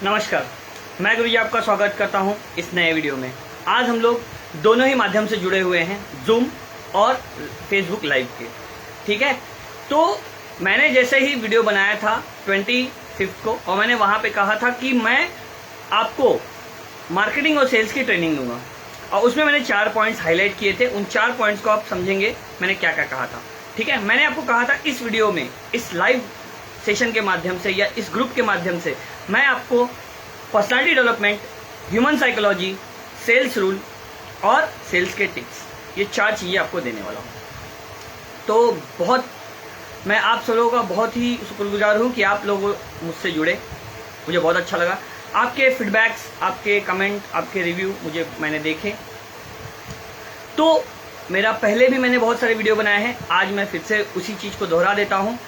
नमस्कार, मैं गुरुजी आपका स्वागत करता हूं इस नए वीडियो में। आज हम लोग दोनों ही माध्यम से जुड़े हुए हैं, जूम और फेसबुक लाइव के। ठीक है, तो मैंने जैसे ही वीडियो बनाया था 25 को, और मैंने वहां पे कहा था कि मैं आपको मार्केटिंग और सेल्स की ट्रेनिंग दूंगा, और उसमें मैंने 4 पॉइंट्स हाईलाइट किए थे। उन 4 पॉइंट्स को आप समझेंगे मैंने क्या क्या कहा था। ठीक है, मैंने आपको कहा था इस वीडियो में, इस लाइव सेशन के माध्यम से या इस ग्रुप के माध्यम से मैं आपको personality development, human psychology, sales rule और सेल्स के टिप्स, ये 4 चीज़ें आपको देने वाला हूँ। तो मैं आप सब लोगों का बहुत ही शुक्रगुजार हूँ कि आप लोग मुझसे जुड़े। मुझे बहुत अच्छा लगा, आपके फीडबैक्स, आपके कमेंट, आपके रिव्यू मैंने देखे। तो मेरा पहले भी मैंने बहुत सारे वीडियो बनाए हैं, आज मैं फिर से उसी चीज़ को दोहरा देता हूँ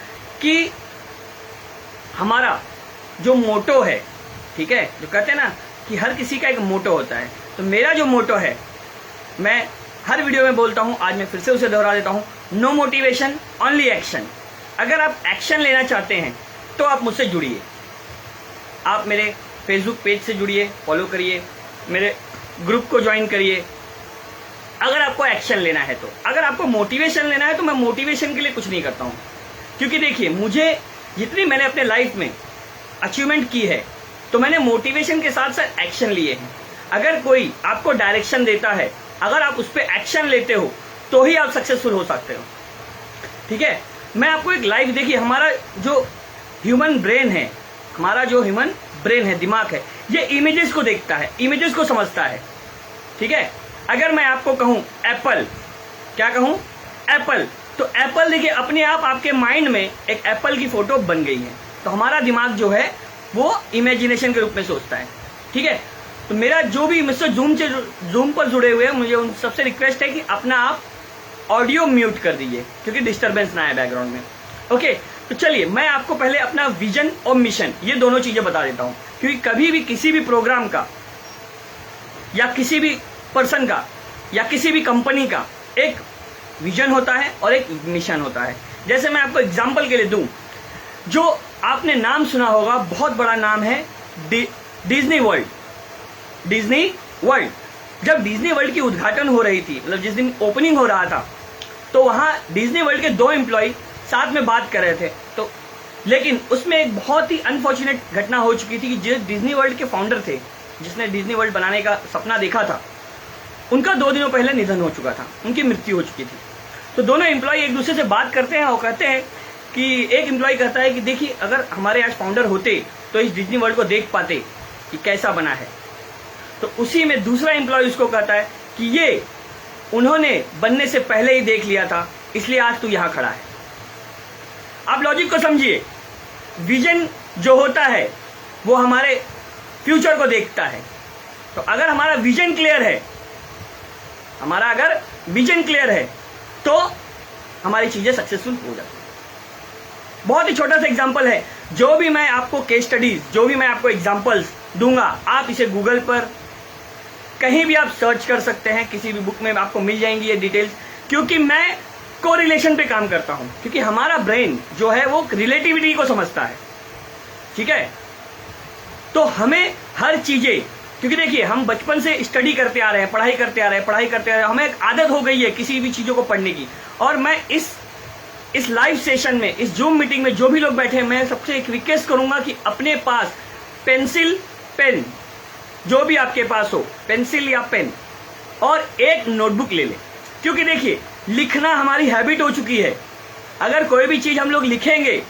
कि हमारा जो मोटो है, ठीक है, जो कहते हैं ना कि हर किसी का एक मोटो होता है, तो मेरा जो मोटो है, मैं हर वीडियो में बोलता हूं, आज मैं फिर से उसे दोहरा देता हूं, नो मोटिवेशन ओनली एक्शन। अगर आप एक्शन लेना चाहते हैं तो आप मुझसे जुड़िए, आप मेरे फेसबुक पेज से जुड़िए, फॉलो करिए, मेरे ग्रुप को ज्वाइन करिए। अगर आपको एक्शन लेना है तो, अगर आपको मोटिवेशन लेना है तो मैं मोटिवेशन के लिए कुछ नहीं करता हूं, क्योंकि देखिए मुझे जितनी मैंने अपने लाइफ में अचीवमेंट की है, तो मैंने मोटिवेशन के साथ साथ एक्शन लिए हैं। अगर कोई आपको डायरेक्शन देता है, अगर आप उस पर एक्शन लेते हो तो ही आप सक्सेसफुल हो सकते हो। ठीक है, मैं आपको एक लाइव, देखिए हमारा जो ह्यूमन ब्रेन है, दिमाग है, ये इमेजेस को देखता है, इमेजेस को समझता है। ठीक है, अगर मैं आपको कहूं एप्पल, क्या कहूं एप्पल, तो एप्पल देखिए अपने आप आपके माइंड में एक एप्पल की फोटो बन गई है। तो हमारा दिमाग जो है वो इमेजिनेशन के रूप में सोचता है। ठीक है, तो मेरा जो भी मुझसे जूम पर जुड़े हुए हैं, मुझे उन सबसे रिक्वेस्ट है कि अपना आप ऑडियो म्यूट कर दीजिए, क्योंकि डिस्टर्बेंस ना आए बैकग्राउंड में। ओके, तो चलिए मैं आपको पहले अपना विजन और मिशन, ये दोनों चीजें बता देता हूं, क्योंकि कभी भी किसी भी प्रोग्राम का या किसी भी पर्सन का या किसी भी कंपनी का एक विजन होता है और एक मिशन होता है। जैसे मैं आपको एग्जांपल के लिए दूं, जो आपने नाम सुना होगा, बहुत बड़ा नाम है डिज्नी वर्ल्ड। जब डिज्नी वर्ल्ड की उद्घाटन हो रही थी, मतलब जिस दिन ओपनिंग हो रहा था, तो वहां डिज्नी वर्ल्ड के 2 एम्प्लॉय साथ में बात कर रहे थे। तो लेकिन उसमें एक बहुत ही अनफॉर्चुनेट घटना हो चुकी थी कि जो डिज्नी वर्ल्ड के फाउंडर थे, जिसने डिज्नी वर्ल्ड बनाने का सपना देखा था, उनका 2 दिनों पहले निधन हो चुका था, उनकी मृत्यु हो चुकी थी। तो दोनों एम्प्लॉय एक दूसरे से बात करते हैं और कहते हैं कि एक एम्प्लॉय कहता है कि देखिए अगर हमारे आज फाउंडर होते तो इस डिज्नी वर्ल्ड को देख पाते कि कैसा बना है। तो उसी में दूसरा एम्प्लॉय उसको कहता है कि ये उन्होंने बनने से पहले ही देख लिया था, इसलिए आज तू यहां खड़ा है। आप लॉजिक को समझिए, विजन जो होता है वो हमारे फ्यूचर को देखता है। तो अगर हमारा विजन क्लियर है, तो हमारी चीजें सक्सेसफुल हो जाती है। बहुत ही छोटा सा एग्जांपल है, जो भी मैं आपको केस स्टडीज, जो भी मैं आपको एग्जांपल्स दूंगा, आप इसे गूगल पर कहीं भी आप सर्च कर सकते हैं, किसी भी बुक में आपको मिल जाएंगी ये डिटेल्स, क्योंकि मैं कोरिलेशन पे काम करता हूं, क्योंकि हमारा ब्रेन जो है वो रिलेटिविटी को समझता है। ठीक है, तो हमें हर चीजें, क्योंकि देखिए हम बचपन से स्टडी करते आ रहे हैं, पढ़ाई करते आ रहे हैं, हमें एक आदत हो गई है किसी भी चीजों को पढ़ने की। और मैं इस लाइव सेशन में, इस जूम मीटिंग में जो भी लोग बैठे हैं, मैं सबसे एक रिक्वेस्ट करूंगा कि अपने पास पेंसिल, पेन, जो भी आपके पास हो, पेंसिल या पेन, और एक नोटबुक ले लें। क्योंकि देखिए लिखना हमारी हैबिट हो चुकी है। अगर कोई भी चीज हम लोग लिखेंगे,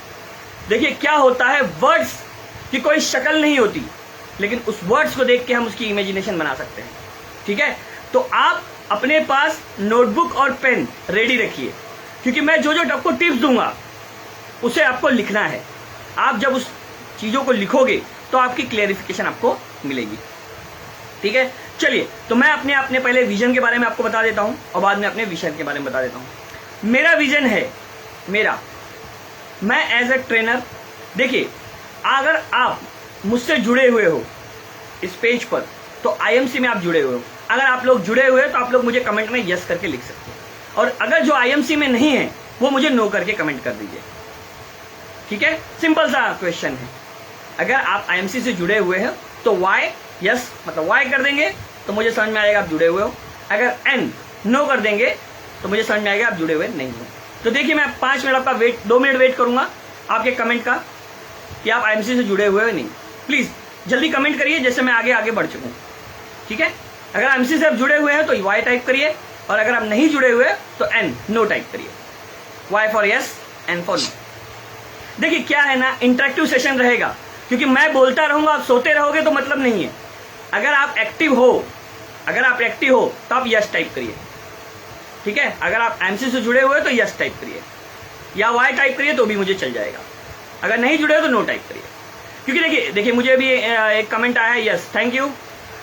देखिए क्या होता है, वर्ड्स की कोई शक्ल नहीं होती, लेकिन उस वर्ड्स को देख के हम उसकी इमेजिनेशन बना सकते हैं। ठीक है, तो आप अपने पास नोटबुक और पेन रेडी रखिए, क्योंकि मैं जो आपको टिप्स दूंगा उसे आपको लिखना है। आप जब उस चीजों को लिखोगे तो आपकी क्लेरिफिकेशन आपको मिलेगी। ठीक है, चलिए तो मैं अपने पहले विजन के बारे में आपको बता देता हूं और बाद में अपने विजन के बारे में बता देता हूं। मेरा विजन है, मैं एज ए ट्रेनर, देखिए अगर आप मुझसे जुड़े हुए हो इस पेज पर, तो IMC में आप जुड़े हुए हो। अगर आप लोग जुड़े हुए हो तो आप लोग मुझे कमेंट में यस करके लिख सकते हैं, और अगर जो IMC में नहीं है वो मुझे नो करके कमेंट कर दीजिए। ठीक है, सिंपल सा क्वेश्चन है। अगर आप IMC से जुड़े हुए हैं तो वाई यस मतलब वाई कर देंगे तो मुझे समझ में आएगा आप जुड़े हुए हो। अगर एन नो कर देंगे तो मुझे समझ में आएगा आप जुड़े हुए नहीं हो। तो देखिए मैं 5 मिनट आपका 2 मिनट वेट करूंगा आपके कमेंट का कि आप IMC से जुड़े हुए हो नहीं। प्लीज जल्दी कमेंट करिए जैसे मैं आगे बढ़ चुका हूं। ठीक है, अगर IMC से आप जुड़े हुए हैं तो वाई टाइप करिए और अगर आप नहीं जुड़े हुए तो एन नो टाइप करिए। Y for yes, N for no. देखिए क्या है ना, इंटरेक्टिव सेशन रहेगा क्योंकि मैं बोलता रहूंगा आप सोते रहोगे तो मतलब नहीं है। अगर आप एक्टिव हो तो आप यस टाइप करिए। ठीक है, अगर आप IMC से जुड़े हुए हो तो यस टाइप करिए या वाई टाइप करिए तो भी मुझे चल जाएगा। अगर नहीं जुड़े हो तो नो टाइप करिए। क्योंकि देखिए मुझे भी एक कमेंट आया है, यस थैंक यू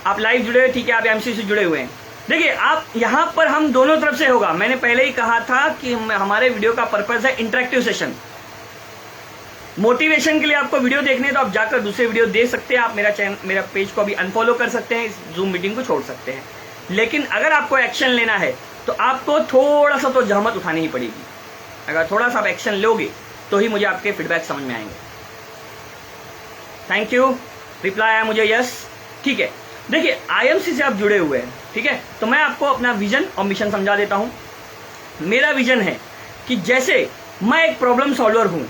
आप लाइव जुड़े हुए, ठीक है आप IMC से जुड़े हुए हैं। देखिए आप यहां पर हम दोनों तरफ से होगा। मैंने पहले ही कहा था कि हमारे वीडियो का पर्पस है इंटरेक्टिव सेशन। मोटिवेशन के लिए आपको वीडियो देखने तो आप जाकर दूसरे वीडियो देख सकते हैं। आप मेरा पेज को अभी अनफॉलो कर सकते हैं, इस जूम मीटिंग को छोड़ सकते हैं। लेकिन अगर आपको एक्शन लेना है तो आपको थोड़ा सा तो जहमत उठानी ही पड़ेगी। अगर थोड़ा सा आप एक्शन लोगे तो ही मुझे आपके फीडबैक समझ में आएंगे। थैंक यू, रिप्लाई आया मुझे यस। ठीक है, देखिए IMC से आप जुड़े हुए हैं, ठीक है, तो मैं आपको अपना विजन और मिशन समझा देता हूं। मेरा विजन है कि जैसे मैं एक प्रॉब्लम सॉल्वर हूं,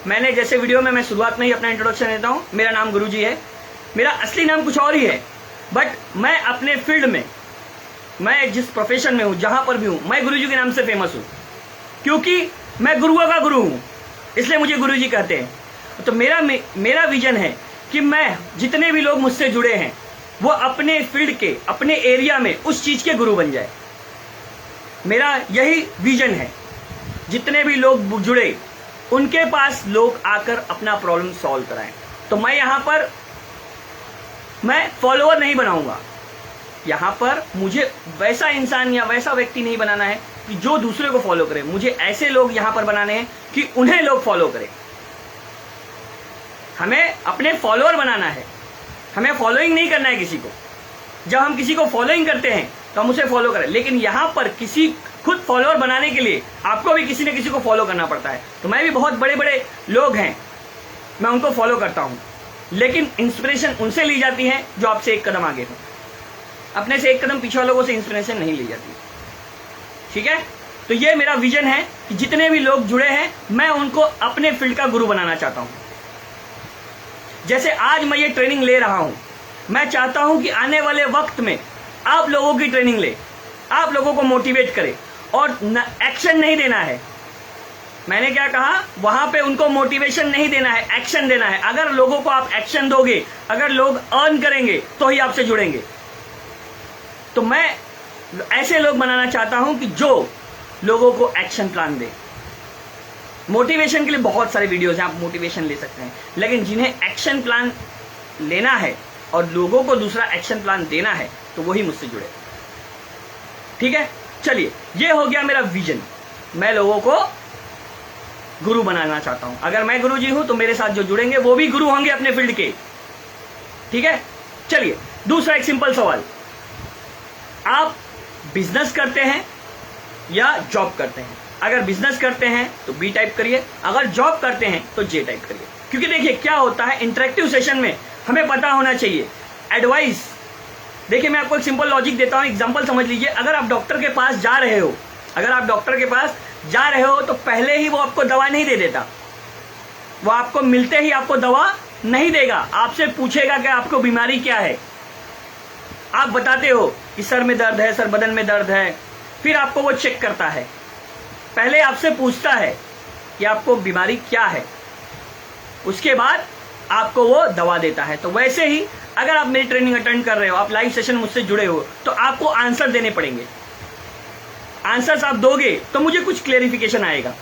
मैंने जैसे वीडियो में मैं शुरुआत में ही अपना इंट्रोडक्शन देता हूं, मेरा नाम गुरुजी है। मेरा असली नाम कुछ और ही है, बट मैं अपने फील्ड में, मैं जिस प्रोफेशन में हूं, जहां पर भी हूं, मैं गुरुजी के नाम से फेमस हूं क्योंकि मैं गुरुओं का गुरु हूं, इसलिए मुझे गुरुजी कहते हैं। तो मेरा विजन है कि मैं जितने भी लोग मुझसे जुड़े हैं वो अपने फील्ड के, अपने एरिया में उस चीज के गुरु बन जाए। मेरा यही विजन है। जितने भी लोग जुड़े उनके पास लोग आकर अपना प्रॉब्लम सॉल्व कराएं। तो मैं यहां पर मैं फॉलोअर नहीं बनाऊंगा। यहां पर मुझे वैसा इंसान या वैसा व्यक्ति नहीं बनाना है कि जो दूसरे को फॉलो करे। मुझे ऐसे लोग यहां पर बनाने हैं कि उन्हें लोग फॉलो करें। हमें अपने फॉलोअर बनाना है, हमें फॉलोइंग नहीं करना है किसी को। जब हम किसी को फॉलोइंग करते हैं तो हम उसे फॉलो करें, लेकिन यहां पर किसी खुद फॉलोअर बनाने के लिए आपको भी किसी न किसी को फॉलो करना पड़ता है। तो मैं भी बहुत बड़े बड़े लोग हैं, मैं उनको फॉलो करता हूं, लेकिन इंस्पिरेशन उनसे ली जाती है जो आपसे एक कदम आगे हो। अपने से एक कदम पीछे वालों से इंस्पिरेशन नहीं ली जाती। ठीक है, तो ये मेरा विजन है कि जितने भी लोग जुड़े हैं मैं उनको अपने फील्ड का गुरु बनाना चाहता हूं। जैसे आज मैं ये ट्रेनिंग ले रहा हूं, मैं चाहता हूं कि आने वाले वक्त में आप लोगों की ट्रेनिंग ले, आप लोगों को मोटिवेट करे और एक्शन नहीं देना है। मैंने क्या कहा, वहां पे उनको मोटिवेशन नहीं देना है, एक्शन देना है। अगर लोगों को आप एक्शन दोगे, अगर लोग अर्न करेंगे तो ही आपसे जुड़ेंगे। तो मैं ऐसे लोग बनाना चाहता हूं कि जो लोगों को एक्शन प्लान दे। मोटिवेशन के लिए बहुत सारे वीडियोस हैं, आप मोटिवेशन ले सकते हैं, लेकिन जिन्हें एक्शन प्लान लेना है और लोगों को दूसरा एक्शन प्लान देना है तो वही मुझसे जुड़े। ठीक है, चलिए ये हो गया मेरा विजन। मैं लोगों को गुरु बनाना चाहता हूं। अगर मैं गुरु जी हूं तो मेरे साथ जो जुड़ेंगे वो भी गुरु होंगे अपने फील्ड के। ठीक है, चलिए दूसरा एक सिंपल सवाल, आप बिजनेस करते हैं या जॉब करते हैं? अगर बिजनेस करते हैं तो बी टाइप करिए, अगर जॉब करते हैं तो जे टाइप करिए। क्योंकि देखिए क्या होता है, इंटरेक्टिव सेशन में हमें पता होना चाहिए एडवाइस। देखिए मैं आपको एक सिंपल लॉजिक देता हूं, एग्जांपल समझ लीजिए। अगर आप डॉक्टर के पास जा रहे हो, तो पहले ही वो आपको दवा नहीं दे देता। वो आपको मिलते ही आपको दवा नहीं देगा, आपसे पूछेगा कि आपको बीमारी क्या है। आप बताते हो कि सर में दर्द है, सर बदन में दर्द है, फिर आपको वो चेक करता है। पहले आपसे पूछता है कि आपको बीमारी क्या है, उसके बाद आपको वो दवा देता है। तो वैसे ही अगर आप मेरी ट्रेनिंग अटेंड कर रहे हो, आप लाइव सेशन मुझसे जुड़े हो, तो आपको आंसर देने पड़ेंगे। आंसर्स आप दोगे तो मुझे कुछ क्लेरिफिकेशन आएगा।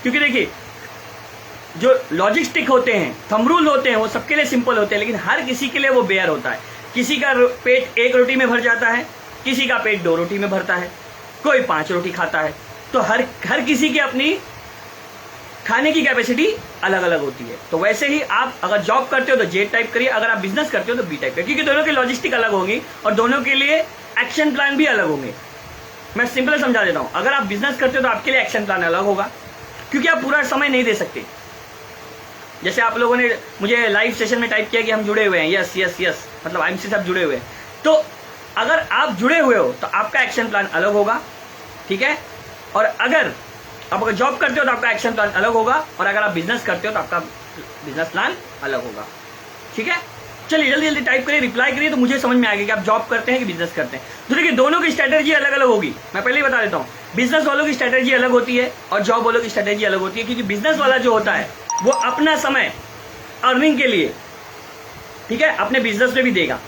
क्योंकि देखिए जो लॉजिक स्टिक होते हैं, थंब रूल होते हैं, वो सबके लिए सिंपल होते हैं, लेकिन हर किसी के लिए वो बेयर होता है। किसी का पेट 1 रोटी में भर जाता है, किसी का पेट 2 रोटी में भरता है, कोई 5 रोटी खाता है। तो हर किसी की अपनी खाने की कैपेसिटी अलग अलग होती है। तो वैसे ही आप अगर जॉब करते हो तो जे टाइप करिए, अगर आप बिजनेस करते हो तो बी टाइप करिए, क्योंकि दोनों की लॉजिस्टिक अलग होगी और दोनों के लिए एक्शन प्लान भी अलग होंगे। मैं सिंपल समझा देता हूं, अगर आप बिजनेस करते हो तो आपके लिए एक्शन प्लान अलग होगा, क्योंकि आप पूरा समय नहीं दे सकते। जैसे आप लोगों ने मुझे लाइव सेशन में टाइप किया कि हम जुड़े हुए हैं, यस यस यस, मतलब आईएमसी साहब जुड़े हुए हैं। तो अगर आप जुड़े हुए हो तो आपका एक्शन प्लान अलग होगा, ठीक है। और अगर आप जॉब करते हो तो आपका एक्शन प्लान अलग होगा, और अगर आप बिजनेस करते हो तो आपका बिजनेस प्लान अलग होगा, ठीक है। चलिए जल्दी जल्दी टाइप करिए, रिप्लाई करिए, तो मुझे समझ में आ गया कि आप जॉब करते हैं कि बिजनेस करते हैं। तो देखिए दोनों की स्ट्रेटेजी अलग अलग होगी, मैं पहले ही बता देता हूँ। बिजनेस वालों की स्ट्रेटेजी अलग होती है और जॉब वालों की स्ट्रेटेजी अलग होती है, क्योंकि बिजनेस वाला जो होता है वो अपना समय अर्निंग के लिए, ठीक है, अपने बिजनेस में भी देगा,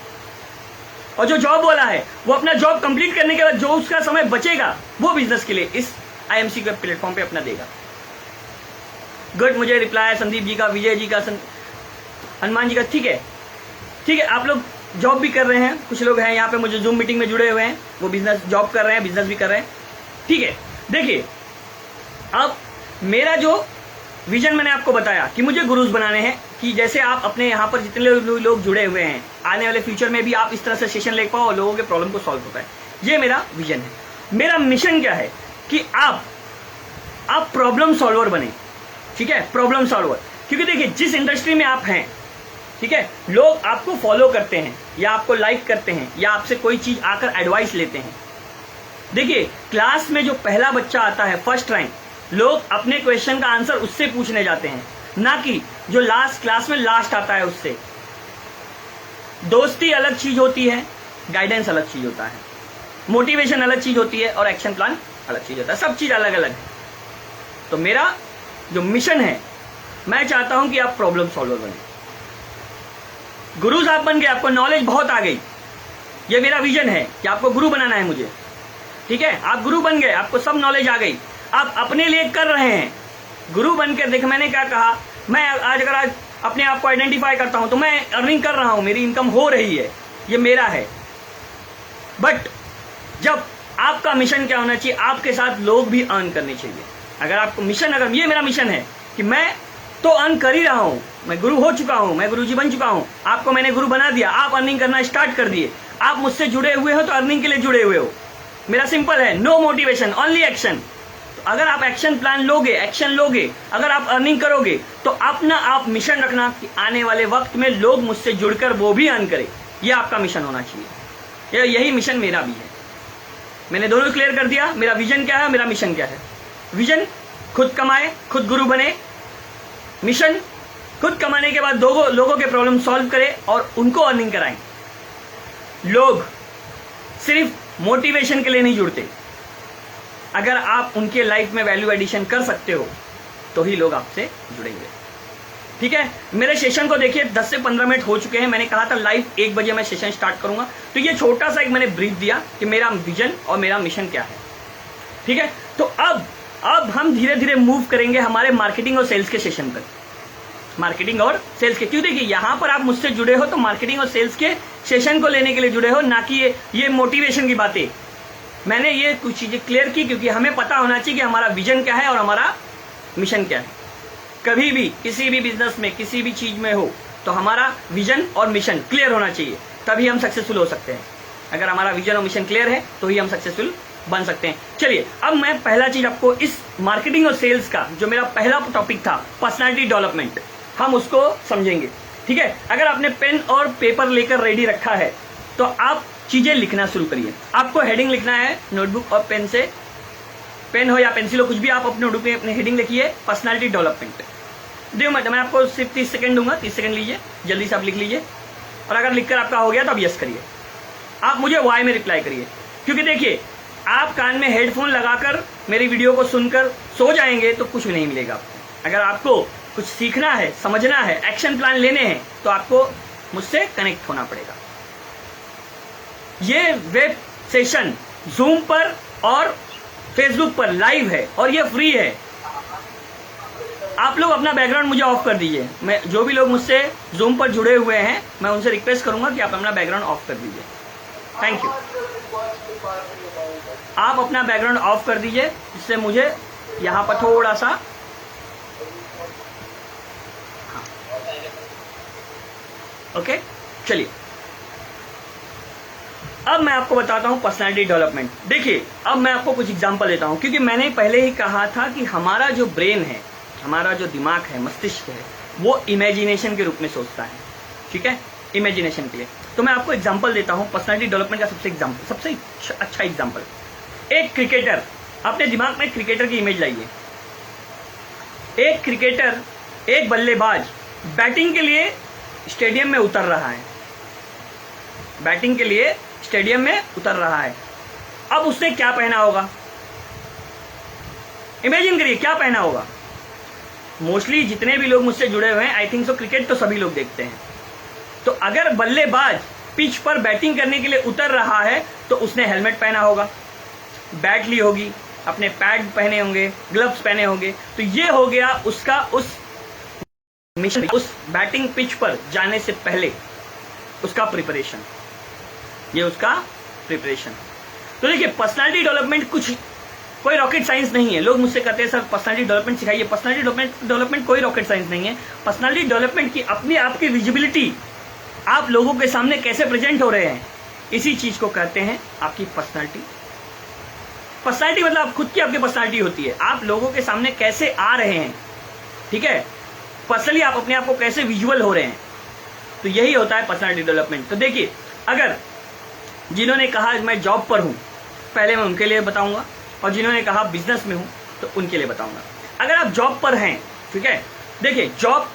और जो जॉब वाला है वो अपना जॉब कंप्लीट करने के बाद जो उसका समय बचेगा वो बिजनेस के लिए इस आईएमसी के प्लेटफॉर्म पे अपना देगा। गुड, मुझे रिप्लाई है संदीप जी का, विजय जी का, हनुमान जी का, ठीक है ठीक है। आप लोग जॉब भी कर रहे हैं, कुछ लोग हैं यहाँ पे मुझे जूम मीटिंग में जुड़े हुए हैं, वो बिजनेस जॉब कर रहे हैं, बिजनेस भी कर रहे हैं, ठीक है। देखिए अब मेरा जो विजन मैंने आपको बताया कि मुझे गुरुज बनाने हैं, कि जैसे आप अपने यहाँ पर जितने लोग जुड़े हुए हैं आने वाले फ्यूचर में भी आप इस तरह से सेशन ले पाओ और लोगों के प्रॉब्लम को सॉल्व हो पाए, ये मेरा विजन है। मेरा मिशन क्या है कि आप प्रॉब्लम सॉल्वर बने, ठीक है, प्रॉब्लम सॉल्वर। क्योंकि देखिए जिस इंडस्ट्री में आप हैं, ठीक है, लोग आपको फॉलो करते हैं या आपको लाइक करते हैं या आपसे कोई चीज आकर एडवाइस लेते हैं। देखिए क्लास में जो पहला बच्चा आता है फर्स्ट रैंक, लोग अपने क्वेश्चन का आंसर उससे पूछने जाते हैं, ना कि जो लास्ट क्लास में लास्ट आता है उससे। दोस्ती अलग चीज होती है, गाइडेंस अलग चीज होता है, मोटिवेशन अलग चीज होती है और एक्शन प्लान अलग चीज होता है, सब चीज अलग अलग है। तो मेरा जो मिशन है, मैं चाहता हूं कि आप प्रॉब्लम सॉल्वर बने। गुरुज आप बन गए, आपको नॉलेज बहुत आ गई, ये मेरा विजन है कि आपको गुरु बनाना है मुझे, ठीक है। आप गुरु बन गए, आपको सब नॉलेज आ गई, आप अपने लिए कर रहे हैं। गुरु बनकर देख, मैंने क्या कहा, मैं आज अपने आप को आइडेंटिफाई करता हूं तो मैं अर्निंग कर रहा हूं, मेरी इनकम हो रही है, ये मेरा है। बट जब आपका मिशन क्या होना चाहिए, आपके साथ लोग भी अर्न करने चाहिए। अगर आपको मिशन, अगर ये मेरा मिशन है कि मैं तो अर्न कर ही रहा हूं, मैं गुरु हो चुका हूं, मैं गुरुजी बन चुका हूं, आपको मैंने गुरु बना दिया, आप अर्निंग करना स्टार्ट कर दिए, आप मुझसे जुड़े हुए हो तो अर्निंग के लिए जुड़े हुए हो। मेरा सिंपल है, नो मोटिवेशन ओनली एक्शन। तो अगर आप एक्शन प्लान लोगे, एक्शन लोगे, अगर आप अर्निंग करोगे तो अपना आप मिशन रखना कि आने वाले वक्त में लोग मुझसे जुड़कर वो भी अर्न करें, ये आपका मिशन होना चाहिए। यही मिशन मेरा भी है। मैंने दोनों क्लियर कर दिया, मेरा विजन क्या है, मेरा मिशन क्या है। विजन खुद कमाए, खुद गुरु बने, मिशन खुद कमाने के बाद लोगों के प्रॉब्लम सॉल्व करें और उनको अर्निंग कराएं। लोग सिर्फ मोटिवेशन के लिए नहीं जुड़ते, अगर आप उनके लाइफ में वैल्यू एडिशन कर सकते हो तो ही लोग आपसे जुड़ेंगे, ठीक है। मेरे सेशन को देखिए 10 से 15 मिनट हो चुके हैं। मैंने कहा था लाइव 1 बजे मैं सेशन स्टार्ट करूंगा, तो ये छोटा सा एक मैंने ब्रीफ दिया कि मेरा विजन और मेरा मिशन क्या है, ठीक है। तो अब हम धीरे धीरे मूव करेंगे हमारे मार्केटिंग और सेल्स के सेशन पर। मार्केटिंग और सेल्स के, क्यों, देखिए यहां पर आप मुझसे जुड़े हो तो मार्केटिंग और सेल्स के सेशन को लेने के लिए जुड़े हो, ना कि ये मोटिवेशन की बातें। मैंने ये कुछ चीजें क्लियर की क्योंकि हमें पता होना चाहिए कि हमारा विजन क्या है और हमारा मिशन क्या है। कभी भी किसी भी बिजनेस में, किसी भी चीज में हो तो हमारा विजन और मिशन क्लियर होना चाहिए, तभी हम सक्सेसफुल हो सकते हैं। अगर हमारा विजन और मिशन क्लियर है तो ही हम सक्सेसफुल बन सकते हैं। चलिए अब मैं पहला चीज आपको इस मार्केटिंग और सेल्स का, जो मेरा पहला टॉपिक था पर्सनालिटी डेवलपमेंट, हम उसको समझेंगे, ठीक है। अगर आपने पेन और पेपर लेकर रेडी रखा है तो आप चीजें लिखना शुरू करिए। आपको हेडिंग लिखना है नोटबुक और पेन से, पेन हो या पेंसिल हो, कुछ भी आप अपने नोटबुक में अपने हेडिंग लिखिए पर्सनालिटी डेवलपमेंट। देखो मैं आपको सिर्फ 30 सेकंड दूंगा, 30 सेकंड लीजिए, जल्दी से आप लिख लीजिए, और अगर लिखकर आपका हो गया तो आप यस करिए, आप मुझे वाई में रिप्लाई करिए। क्योंकि देखिए आप कान में हेडफोन लगाकर मेरी वीडियो को सुनकर सो जाएंगे तो कुछ भी नहीं मिलेगा आपको। अगर आपको कुछ सीखना है, समझना है, एक्शन प्लान लेने हैं तो आपको मुझसे कनेक्ट होना पड़ेगा। ये वेब सेशन जूम पर और फेसबुक पर लाइव है और ये फ्री है। आप लोग अपना बैकग्राउंड मुझे ऑफ कर दीजिए। मैं जो भी लोग मुझसे जूम पर जुड़े हुए हैं मैं उनसे रिक्वेस्ट करूंगा कि आप अपना बैकग्राउंड ऑफ कर दीजिए। Thank you. आप अपना बैकग्राउंड ऑफ कर दीजिए, जिससे मुझे यहां पर थोड़ा सा ओके। चलिए अब मैं आपको बताता हूं पर्सनालिटी डेवलपमेंट। देखिए अब मैं आपको कुछ एग्जांपल देता हूं, क्योंकि मैंने पहले ही कहा था कि हमारा जो ब्रेन है, हमारा जो दिमाग है, मस्तिष्क है, वो इमेजिनेशन के रूप में सोचता है, ठीक है, इमेजिनेशन के लिए। तो मैं आपको एग्जांपल देता हूं पर्सनालिटी डेवलपमेंट का सबसे अच्छा एग्जांपल। एक क्रिकेटर, अपने दिमाग में क्रिकेटर की इमेज लाइए। एक क्रिकेटर, एक बल्लेबाज बैटिंग के लिए स्टेडियम में उतर रहा है, बैटिंग के लिए स्टेडियम में उतर रहा है। अब उसने क्या पहना होगा? इमेजिन करिए क्या पहना होगा। मोस्टली जितने भी लोग मुझसे जुड़े हुए हैं, आई थिंक सो क्रिकेट तो सभी लोग देखते हैं। तो अगर बल्लेबाज पिच पर बैटिंग करने के लिए उतर रहा है तो उसने हेलमेट पहना होगा, बैट ली होगी, अपने पैड पहने होंगे, ग्लव्स पहने होंगे। तो ये हो गया उसका उस मिशन, उस बैटिंग पिच पर जाने से पहले उसका प्रिपरेशन, ये उसका प्रिपरेशन। तो देखिए पर्सनालिटी डेवलपमेंट कोई रॉकेट साइंस नहीं है। लोग मुझसे कहते हैं सर पर्सनालिटी डेवलपमेंट सिखाइए। पर्सनालिटी डेवलपमेंट कोई रॉकेट साइंस नहीं है। पर्सनालिटी डेवलपमेंट की अपनी आपकी विजिबिलिटी, आप लोगों के सामने कैसे प्रेजेंट हो रहे हैं, इसी चीज को कहते हैं आपकी पर्सनालिटी। पर्सनालिटी मतलब आप खुद की आपकी पर्सनालिटी होती है, आप लोगों के सामने कैसे आ रहे हैं, ठीक है, पर्सनली आप अपने आप को कैसे विजुअल हो रहे हैं। तो यही होता है पर्सनालिटी डेवलपमेंट। तो देखिए, अगर जिन्होंने कहा मैं जॉब पर हूं, पहले मैं उनके लिए बताऊंगा, और जिन्होंने कहा बिजनेस में हूं तो उनके लिए बताऊंगा। अगर आप जॉब पर हैं, ठीक है, देखिए जॉब,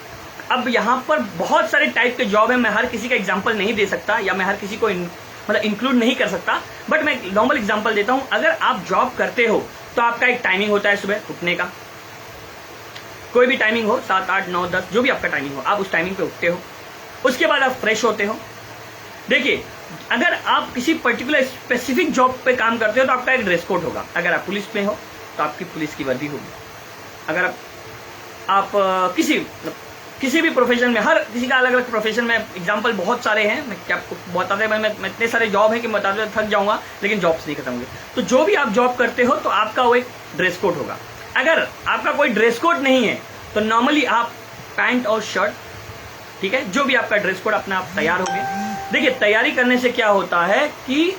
अब यहां पर बहुत सारे टाइप के जॉब है, मैं हर किसी का एग्जांपल नहीं दे सकता, या मैं हर किसी को मतलब इंक्लूड नहीं कर सकता, बट मैं नॉर्मल एग्जांपल देता हूं। अगर आप जॉब करते हो तो आपका एक टाइमिंग होता है सुबह उठने का, कोई भी टाइमिंग हो, 7, 8, 9, 10 जो भी आपका टाइमिंग हो, आप उस टाइमिंग पे उठते हो। उसके बाद आप फ्रेश होते हो। देखिए, अगर आप किसी पर्टिकुलर स्पेसिफिक जॉब पे काम करते हो तो आपका एक ड्रेस कोड होगा। अगर आप पुलिस में हो तो आपकी पुलिस की वर्दी होगी। अगर आप किसी भी प्रोफेशन में, हर किसी का अलग अलग प्रोफेशन में एग्जांपल बहुत सारे हैं, मैं क्या आपको बताते मैं इतने सारे जॉब है कि मैं बताते थक जाऊंगा, लेकिन जॉब्स नहीं खत्म होंगे। तो जो भी आप जॉब करते हो तो आपका वो एक ड्रेस कोड होगा। अगर आपका कोई ड्रेस कोड नहीं है तो नॉर्मली आप पैंट और शर्ट, ठीक है, जो भी आपका ड्रेस कोड, अपना आप तैयार हो गए। देखिए तैयारी करने से क्या होता है कि